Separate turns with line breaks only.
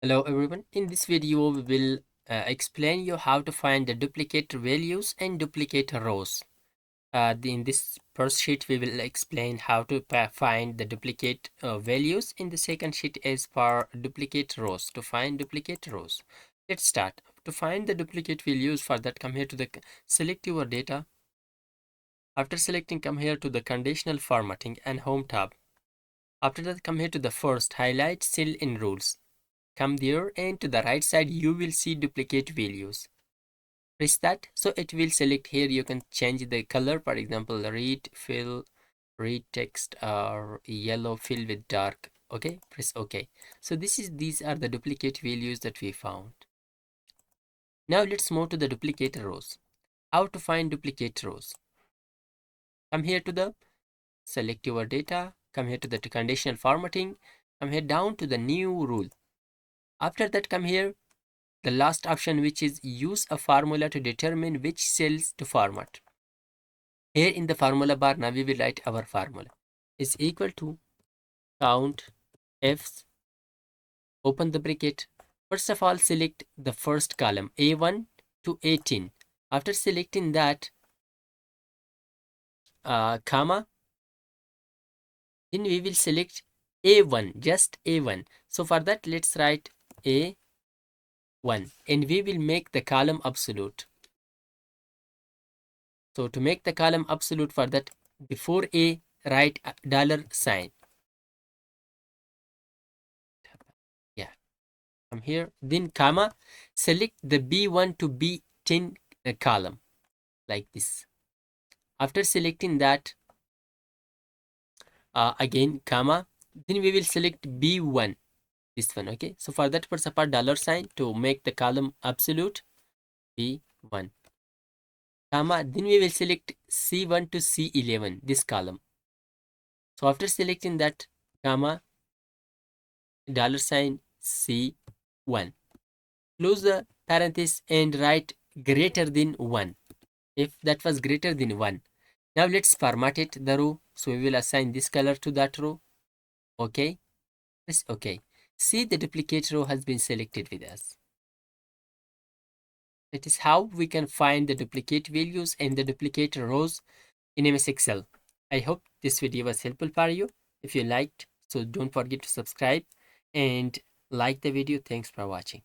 Hello everyone. In this video we will explain you how to find the duplicate values and duplicate rows. In this first sheet we will explain how to find the duplicate values. In the second sheet is for duplicate rows, to find duplicate rows. Let's start. To find the duplicate values, for that come here to the select your data. After selecting, come here to the conditional formatting and home tab. After that, come here to the first highlight cell in rules. Come there, and to the right side you will see duplicate values. Press that, so it will select. Here you can change the color, for example read fill, read text, or yellow fill with dark. Okay, press OK. So these are the duplicate values that we found. Now let's move to the duplicate rows. How to find duplicate rows? Come here to the select your data, come here to the conditional formatting, come here down to the new rule. After that, come here the last option, which is use a formula to determine which cells to format. Here in the formula bar, now we will write our formula is equal to count f's, open the bracket. First of all, select the first column A1 to 18. After selecting that, comma, then we will select A1, just A1. So for that, let's write A1 and we will make the column absolute. So to make the column absolute, for that, before A, write a dollar sign. Yeah, from here, then comma, select the B1 to B10 column like this. After selecting that, again comma, then we will select B1, this one. Okay, so for that, put apart dollar sign to make the column absolute, B1, comma, then we will select C1 to C11, this column. So after selecting that, comma, dollar sign C1, close the parenthesis and write greater than 1 if that was greater than 1. Now let's format it, the row. So we will assign this color to that row. Okay, press OK. See, the duplicate row has been selected with us. That is how we can find the duplicate values and the duplicate rows in MS Excel. I hope this video was helpful for you. If you liked, so don't forget to subscribe and like the video. Thanks for watching.